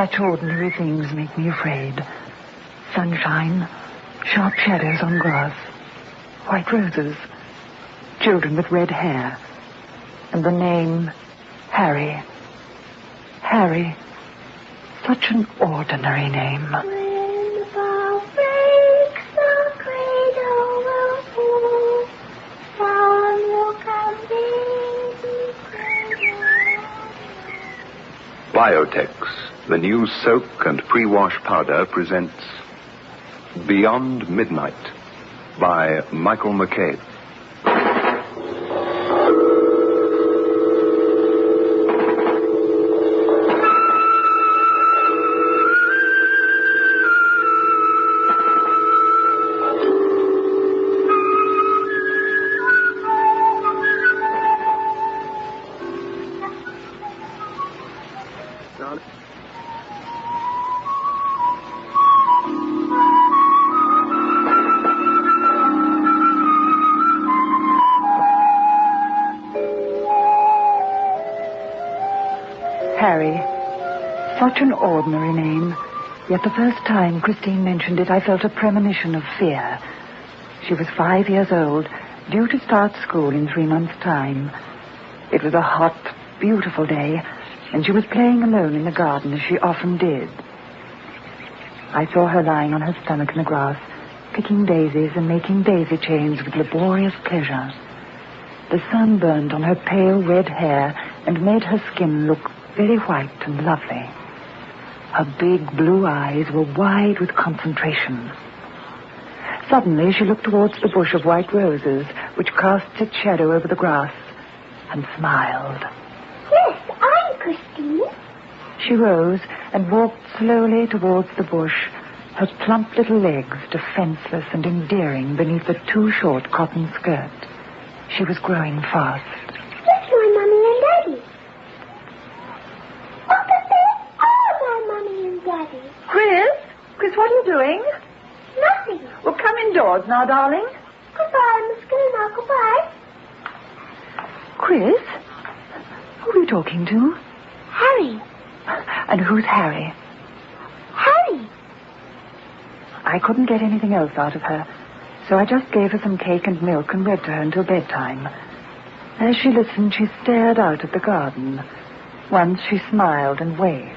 Such ordinary things make me afraid. Sunshine, sharp shadows on grass, white roses, children with red hair, and the name Harry. Harry. Such an ordinary name. When the bow breaks, the cradle will fall. Down will come baby cradle. Biotex, the new soak and pre-wash powder, presents Beyond Midnight by Michael McCabe. Harry. Such an ordinary name. Yet the first time Christine mentioned it, I felt a premonition of fear. She was 5 years old, due to start school in 3 months' time. It was a hot, beautiful day, and she was playing alone in the garden as she often did. I saw her lying on her stomach in the grass, picking daisies and making daisy chains with laborious pleasure. The sun burned on her pale red hair and made her skin look very white and lovely. Her big blue eyes were wide with concentration. Suddenly she looked towards the bush of white roses, which cast its shadow over the grass, and smiled. Yes, I'm Christine. She rose and walked slowly towards the bush, her plump little legs defenseless and endearing beneath the too short cotton skirt. She was growing fast. That's my Mummy and Daddy. What if they are my Mummy and Daddy? Chris, what are you doing? Nothing. Well, come indoors now, darling. Goodbye, Miss Gilmore. Goodbye. Chris? Who are you talking to? Harry. And who's Harry? Harry. I couldn't get anything else out of her, so I just gave her some cake and milk and read to her until bedtime. As she listened, she stared out at the garden. Once she smiled and waved.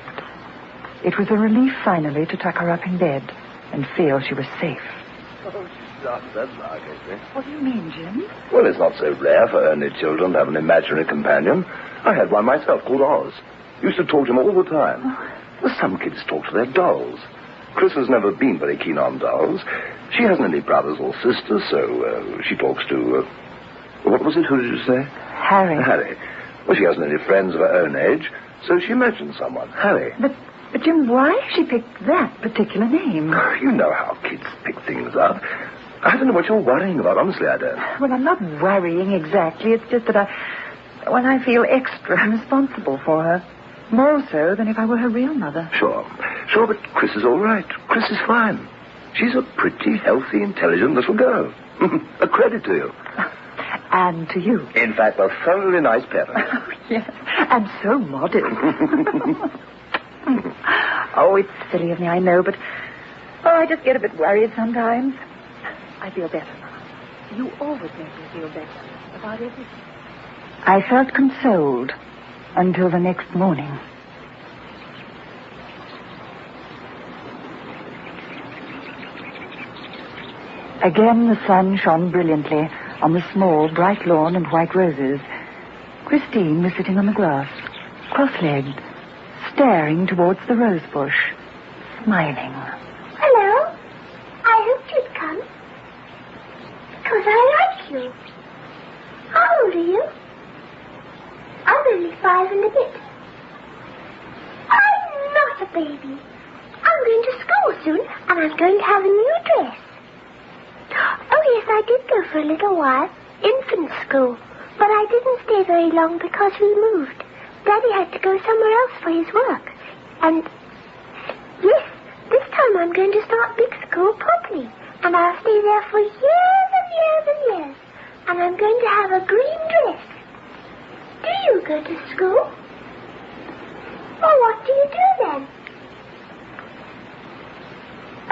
It was a relief finally to tuck her up in bed and feel she was safe. Oh, she's not that large, is it? What do you mean, Jim? Well, it's not so rare for only children to have an imaginary companion. I had one myself called Oz. Used to talk to him all the time. Well, some kids talk to their dolls. Chris has never been very keen on dolls. She hasn't any brothers or sisters, so she talks to... what was it? Who did you say? Harry. Harry. Well, she hasn't any friends of her own age, so she mentioned someone. Harry. But Jim, why has she picked that particular name? You know how kids pick things up. I don't know what you're worrying about. Honestly, I don't. Well, I'm not worrying exactly. It's just that I feel extra responsible for her. More so than if I were her real mother. Sure, but Chris is all right. Chris is fine. She's a pretty, healthy, intelligent little girl. A credit to you. And to you. In fact, a thoroughly nice parent. Oh, yes, and so modest. Oh, it's silly of me, I know, but... I just get a bit worried sometimes. I feel better now. You always make me feel better about everything. I felt consoled until the next morning. Again, the sun shone brilliantly on the small, bright lawn and white roses. Christine was sitting on the grass, cross-legged, staring towards the rose bush, smiling. Hello. I hoped you'd come. Because I like you. How old are you? I'm only 5 and a bit. I'm not a baby. I'm going to school soon, and I'm going to have a new dress. Oh, yes, I did go for a little while. Infant school. But I didn't stay very long because we moved. Daddy had to go somewhere else for his work. And, yes, this time I'm going to start big school properly. And I'll stay there for years and years and years. And I'm going to have a green dress. Do you go to school? Well, what do you do then?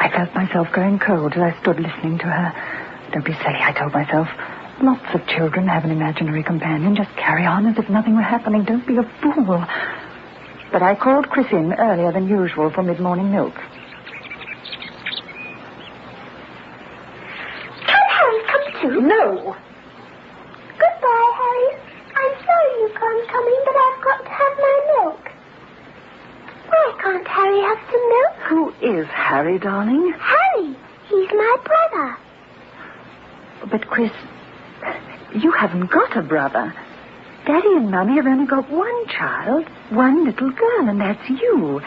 I felt myself going cold as I stood listening to her. Don't be silly, I told myself. Lots of children have an imaginary companion. Just carry on as if nothing were happening. Don't be a fool. But I called Chris in earlier than usual for mid-morning milk. Can Harry come too? No. Goodbye, Harry. I'm sorry you can't come in, but I've got to have my milk. Why can't Harry have some milk? Who is Harry, darling? Harry, he's my brother. But, Chris, you haven't got a brother. Daddy and Mummy have only got one child, one little girl, and that's you.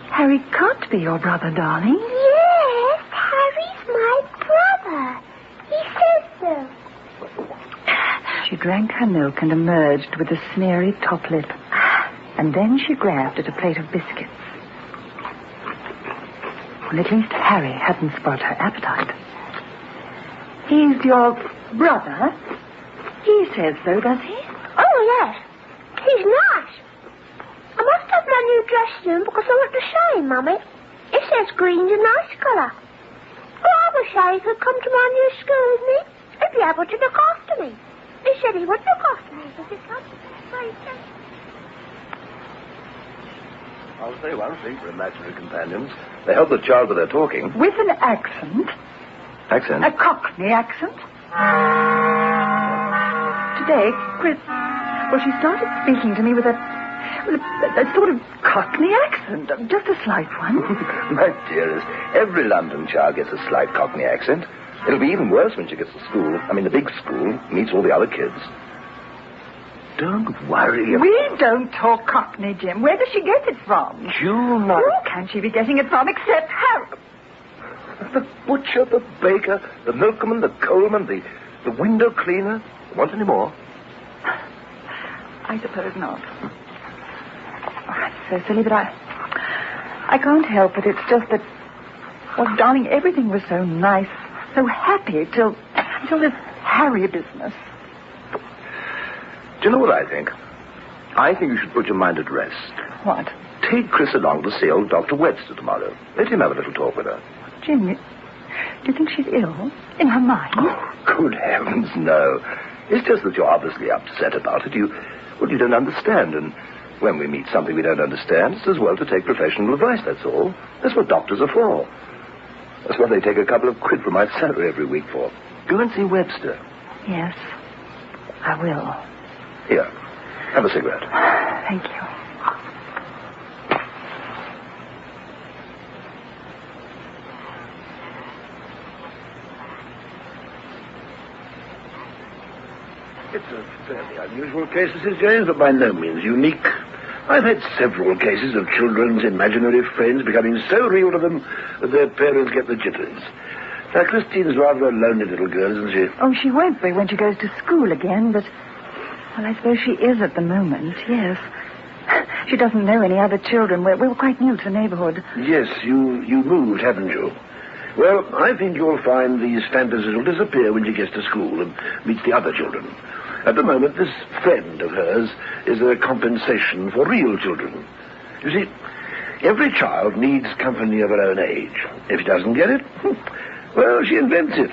Harry can't be your brother, darling. Yes, Harry's my brother. He says so. She drank her milk and emerged with a smeary top lip. And then she grabbed at a plate of biscuits. Well, at least Harry hadn't spoiled her appetite. He's your brother? He says so, does he? Oh, yes. He's nice. I must have my new dress soon because I want to show him, Mummy. It says green's a nice colour. Oh, I wish Harry could come to my new school with me. He'd be able to look after me. He said he would look after me, does he come? I'll say one thing for imaginary companions. They help the child with their talking. With an accent. Accent? A Cockney accent. Today, Chris, well, she started speaking to me with a sort of Cockney accent. Just a slight one. My dearest, every London child gets a slight Cockney accent. It'll be even worse when she gets to school. I mean, the big school, meets all the other kids. Don't worry. We don't talk Cockney, Jim. Where does she get it from? June. Who can she be getting it from except Harry? The butcher, the baker, the milkman, the coalman, the window cleaner. Want any more? I suppose not. Oh, it's so silly, but I can't help it. It's just that, well, darling, everything was so nice, so happy until this Harry business. Do you know what I think? I think you should put your mind at rest. What? Take Chris along to see old Dr. Webster tomorrow. Let him have a little talk with her. Jim, do you think she's ill? In her mind? Oh, good heavens, no. It's just that you're obviously upset about it. You don't understand, and when we meet something we don't understand, it's as well to take professional advice, that's all. That's what doctors are for. That's what they take a couple of quid from my salary every week for. Go and see Webster. Yes, I will. Here, have a cigarette. Thank you. It's a fairly unusual case, Mrs. James, but by no means unique. I've had several cases of children's imaginary friends becoming so real to them that their parents get the jitters. Now, Christine's rather a lonely little girl, isn't she? Oh, she won't be when she goes to school again, but... Well, I suppose she is at the moment, yes. She doesn't know any other children. We're quite new to the neighborhood. Yes, you moved, haven't you? Well, I think you'll find these fantasies will disappear when she gets to school and meets the other children. At the moment, this friend of hers is a compensation for real children. You see, every child needs company of her own age. If she doesn't get it, well, she invents it.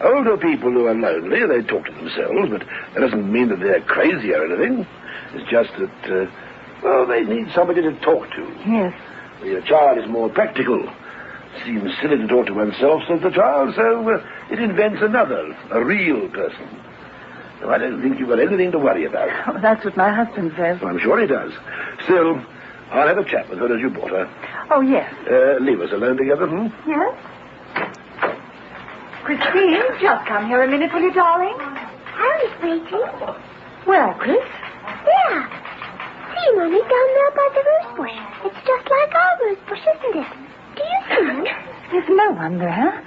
Older people who are lonely, they talk to themselves, but that doesn't mean that they're crazy or anything. It's just that, well, they need somebody to talk to. Yes. The child is more practical. Seems silly to talk to oneself, says the child, so it invents another, a real person. No, I don't think you've got anything to worry about. Oh, that's what my husband says. Well, I'm sure he does. Still, I'll have a chat with her as you brought her. Oh, yes. Leave us alone together, Yes? Christine, just come here a minute, will you, darling? Harry's waiting. Where, Chris? There. See, Mummy, down there by the rose bush. It's just like our rose bush, isn't it? Do you see it? There's no one there.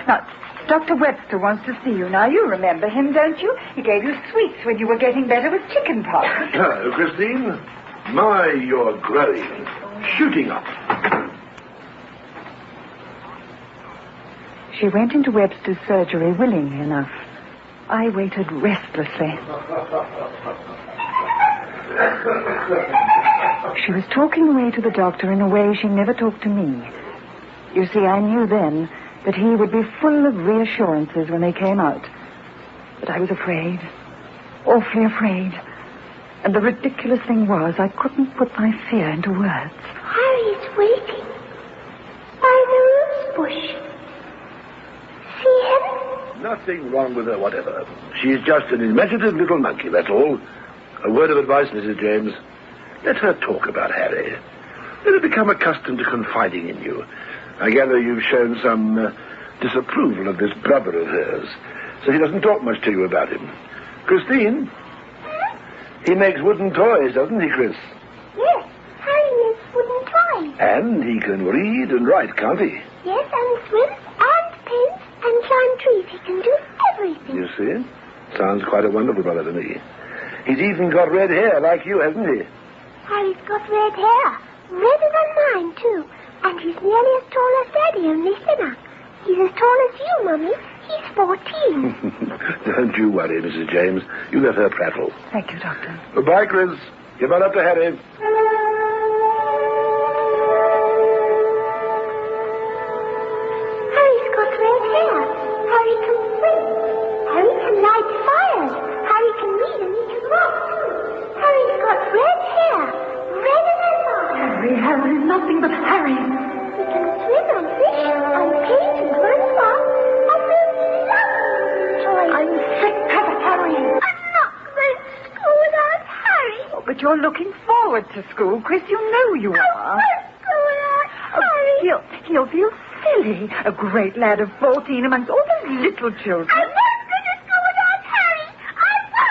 Now, Dr. Webster wants to see you. Now, you remember him, don't you? He gave you sweets when you were getting better with chicken pox. Hello, Christine. My, you're growing. Shooting up. She went into Webster's surgery willingly enough. I waited restlessly. She was talking away to the doctor in a way she never talked to me. You see, I knew then that he would be full of reassurances when they came out. But I was afraid, awfully afraid. And the ridiculous thing was, I couldn't put my fear into words. Harry's waiting by the rose bush. See him? Nothing wrong with her, whatever. She's just an imaginative little monkey, that's all. A word of advice, Mrs. James. Let her talk about Harry. Let her become accustomed to confiding in you. I gather you've shown some disapproval of this brother of hers, so he doesn't talk much to you about him. Christine? He makes wooden toys, doesn't he, Chris? Yes, Harry makes wooden toys. And he can read and write, can't he? Yes, and swim, and paint, and climb trees. He can do everything. You see? Sounds quite a wonderful brother to me. He's even got red hair like you, hasn't he? Harry's got red hair. Redder than mine, too. And he's nearly as tall as Daddy, only thinner. He's as tall as you, Mummy. He's 14. Don't you worry, Mrs. James. You let her prattle. Thank you, Doctor. Goodbye, Chris. Give on up to Harry. Harry's got red hair. Harry can swim. Harry can light fires. Harry can read and he can walk, too. Harry's got red hair. Redder than mine. Harry, nothing but Harry. He can swim and fish and paint and run fast and do lovely toys. I'm sick of Harry. I'm not going to school without Harry. Oh, but you're looking forward to school, Chris. You know you I are. won't go without Harry. He'll feel silly. A great lad of 14 amongst all those little children. I won't go to school without Harry. I won't.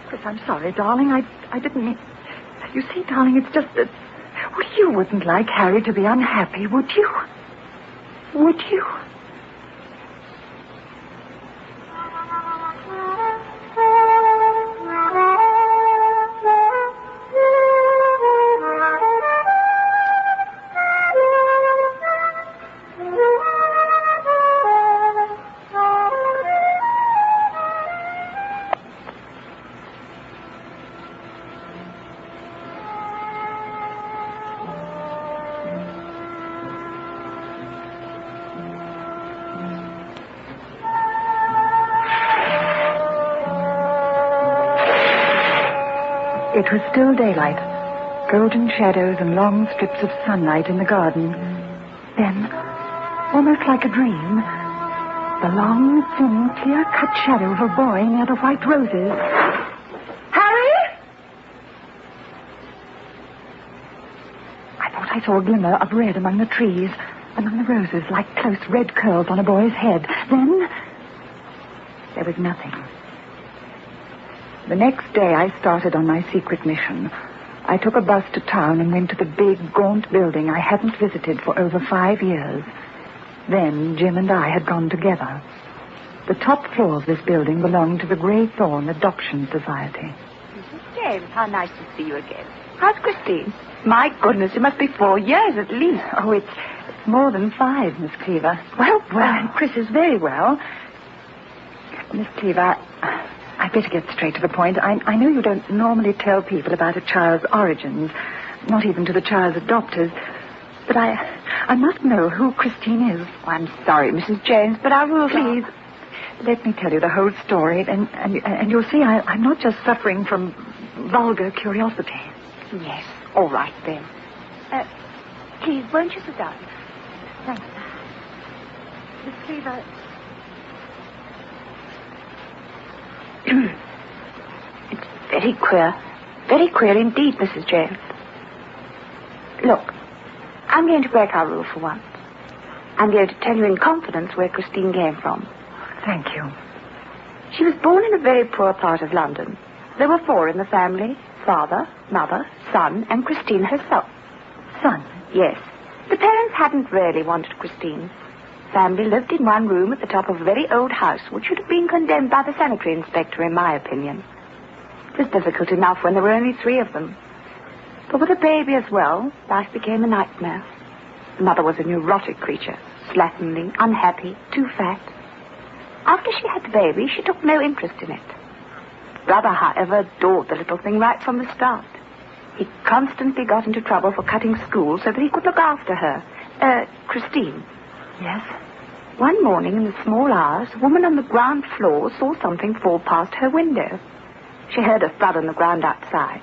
Chris, I'm sorry, darling. I didn't mean... You see, darling, it's just that... Well, you wouldn't like Harry to be unhappy, would you? Would you? It was still daylight, golden shadows and long strips of sunlight in the garden. Then, almost like a dream, the long, thin, clear-cut shadow of a boy near the white roses. Harry! I thought I saw a glimmer of red among the trees, among the roses, like close red curls on a boy's head. Then, there was nothing. The next day, I started on my secret mission. I took a bus to town and went to the big, gaunt building I hadn't visited for over 5 years. Then, Jim and I had gone together. The top floor of this building belonged to the Greythorn Adoption Society. Mrs. James, how nice to see you again. How's Christine? My goodness, it must be 4 years at least. Oh, it's more than 5, Miss Cleaver. Well, Chris is very well. Miss Cleaver, I'd better get straight to the point. I know you don't normally tell people about a child's origins, not even to the child's adopters, but I must know who Christine is. Oh, I'm sorry, Mrs. James, but our rules Please, let me tell you the whole story, and you'll see I'm not just suffering from vulgar curiosity. Yes, all right then. Please, won't you sit down? Thanks. Miss Cleaver... It's very queer indeed, Mrs. James. Look, I'm going to break our rule for once. I'm going to tell you in confidence where Christine came from. Thank you. She was born in a very poor part of London. There were 4 in the family: father, mother, son, and Christine herself. Son? Yes. The parents hadn't really wanted Christine. Family lived in one room at the top of a very old house, which should have been condemned by the sanitary inspector, in my opinion. It was difficult enough when there were only 3 of them. But with a baby as well, life became a nightmare. The mother was a neurotic creature, slatternly, unhappy, too fat. After she had the baby, she took no interest in it. Brother, however, adored the little thing right from the start. He constantly got into trouble for cutting school so that he could look after her. Christine. Yes? One morning in the small hours, a woman on the ground floor saw something fall past her window. She heard a thud on the ground outside.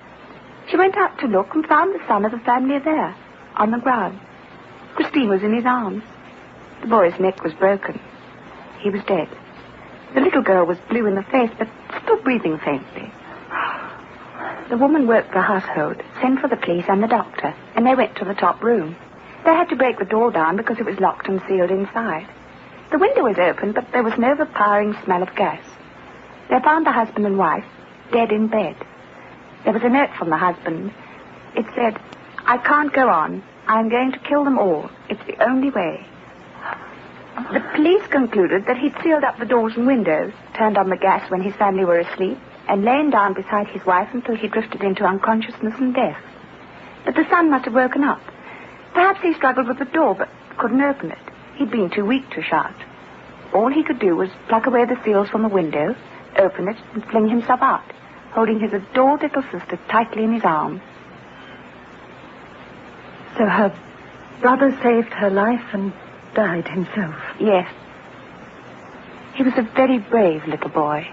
She went out to look and found the son of the family there, on the ground. Christine was in his arms. The boy's neck was broken. He was dead. The little girl was blue in the face, but still breathing faintly. The woman worked the household, sent for the police and the doctor, and they went to the top room. They had to break the door down because it was locked and sealed inside. The window was open, but there was an overpowering smell of gas. They found the husband and wife dead in bed. There was a note from the husband. It said, "I can't go on. I'm going to kill them all. It's the only way." The police concluded that he'd sealed up the doors and windows, turned on the gas when his family were asleep, and lain down beside his wife until he drifted into unconsciousness and death. But the son must have woken up. Perhaps he struggled with the door, but couldn't open it. He'd been too weak to shout. All he could do was pluck away the seals from the window, open it, and fling himself out, holding his adored little sister tightly in his arms. So her brother saved her life and died himself? Yes. He was a very brave little boy.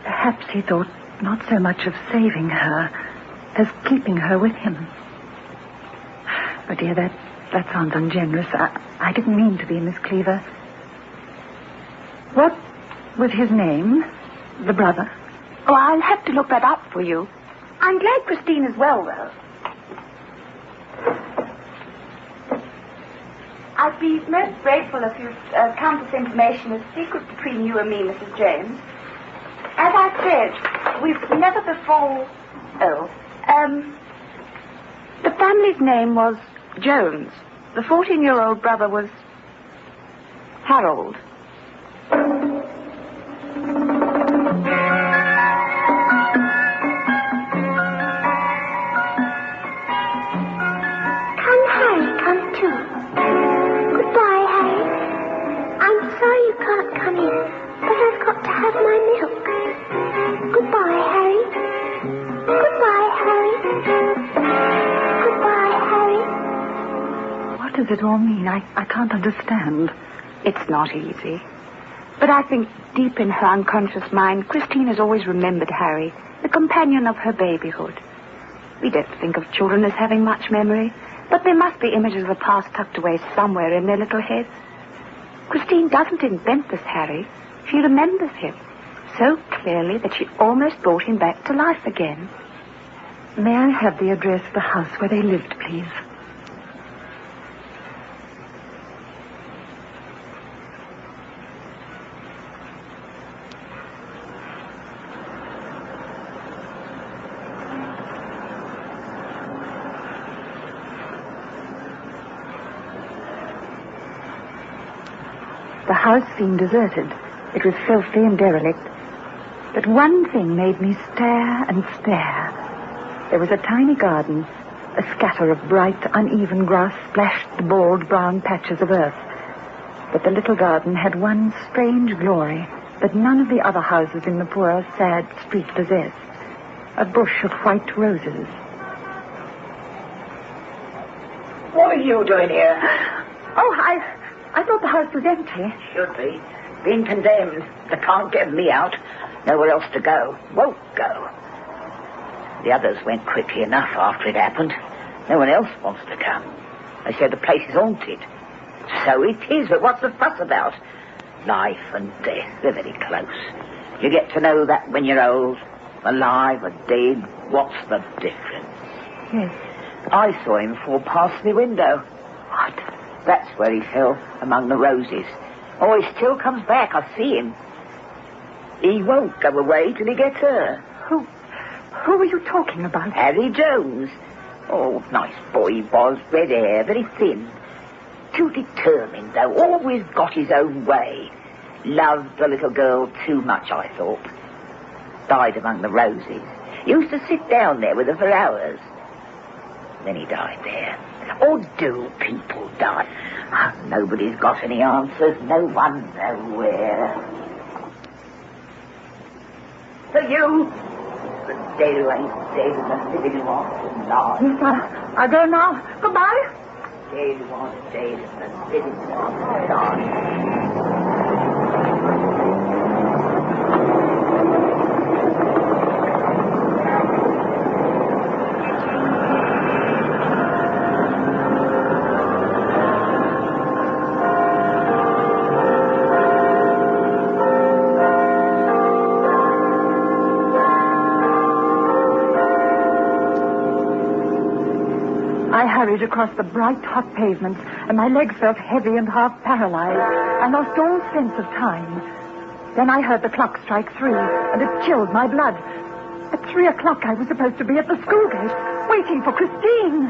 Perhaps he thought not so much of saving her as keeping her with him. Oh, dear, that sounds ungenerous. I didn't mean to be, Miss Cleaver. What was his name, the brother? Oh, I'll have to look that up for you. I'm glad Christine is well, though. I'd be most grateful if you'd count this information as secret between you and me, Mrs. James. As I said, we've never before... the family's name was Jones. The 14-year-old brother was Harold. Can Harry come too? Goodbye, Harry. I'm sorry you can't come in, but I've got to have my milk. Goodbye, Harry. Goodbye, Harry. Goodbye, Harry. What does it all mean? I can't understand. It's not easy. But I think deep in her unconscious mind, Christine has always remembered Harry, the companion of her babyhood. We don't think of children as having much memory, but there must be images of the past tucked away somewhere in their little heads. Christine doesn't invent this Harry. She remembers him so clearly that she almost brought him back to life again. May I have the address of the house where they lived, please? The house seemed deserted. It was filthy and derelict. But one thing made me stare and stare. There was a tiny garden. A scatter of bright, uneven grass splashed the bald, brown patches of earth. But the little garden had one strange glory that none of the other houses in the poor, sad street possessed. A bush of white roses. What are you doing here? Oh, I thought the house was empty. Should be. Been condemned. They can't get me out. Nowhere else to go. Won't go. The others went quickly enough after it happened. No one else wants to come. They say the place is haunted. So it is, but what's the fuss about? Life and death, they're very close. You get to know that when you're old. Alive or dead, what's the difference? Yes. I saw him fall past the window. What? That's where he fell, among the roses. Oh, he still comes back. I see him. He won't go away till he gets her. Who are you talking about? Harry Jones. Oh, nice boy he was. Red hair, very thin. Too determined, though. Always got his own way. Loved the little girl too much, I thought. Died among the roses. Used to sit down there with her for hours. Then he died there. Or do people die? Nobody's got any answers. No one nowhere. So you The day you ain't dead and the living wants to lie. Yes, I'll go now. Goodbye. The day you want dead and the living wants to lie. I hurried across the bright, hot pavements, and my legs felt heavy and half paralyzed. I lost all sense of time. Then I heard the clock strike 3, and it chilled my blood. At 3 o'clock, I was supposed to be at the school gate, waiting for Christine.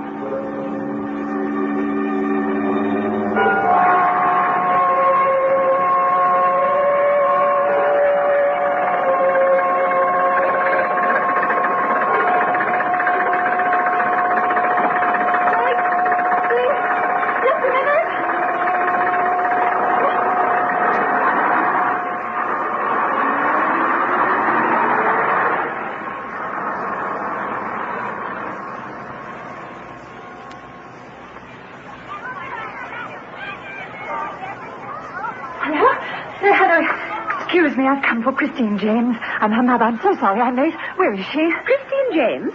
Excuse me, I've come for Christine James. I'm her mother. I'm so sorry I'm late. Where is she? Christine James?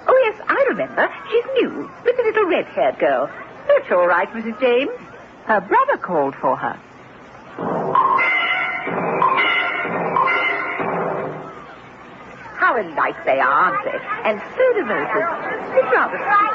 Oh, yes, I remember. She's new, with the little red-haired girl. That's all right, Mrs. James. Her brother called for her. How alike they are, aren't they? And so devoted. It's rather sweet.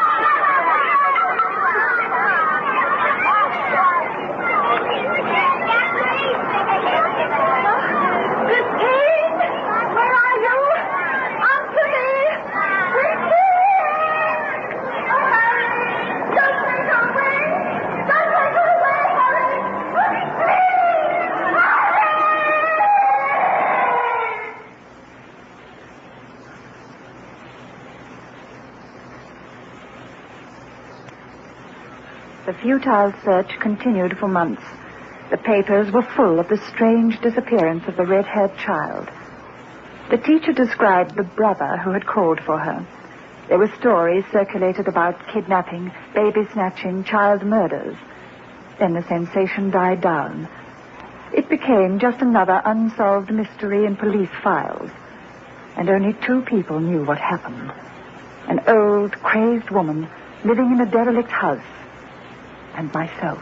The futile search continued for months. The papers were full of the strange disappearance of the red-haired child. The teacher described the brother who had called for her. There were stories circulated about kidnapping, baby snatching, child murders. Then the sensation died down. It became just another unsolved mystery in police files. And only 2 people knew what happened. An old, crazed woman living in a derelict house, and myself.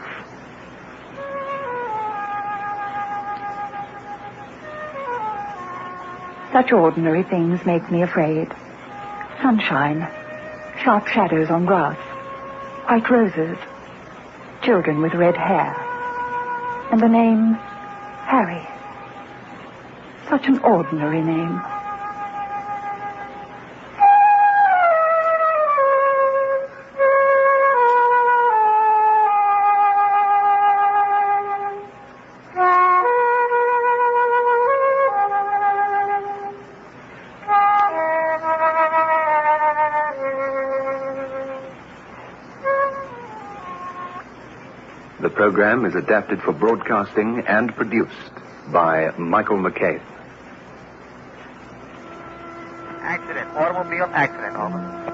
Such ordinary things make me afraid. Sunshine, sharp shadows on grass, white roses, children with red hair, and the name Harry. Such an ordinary name. The program is adapted for broadcasting and produced by Michael McCabe. Accident. Automobile accident, over.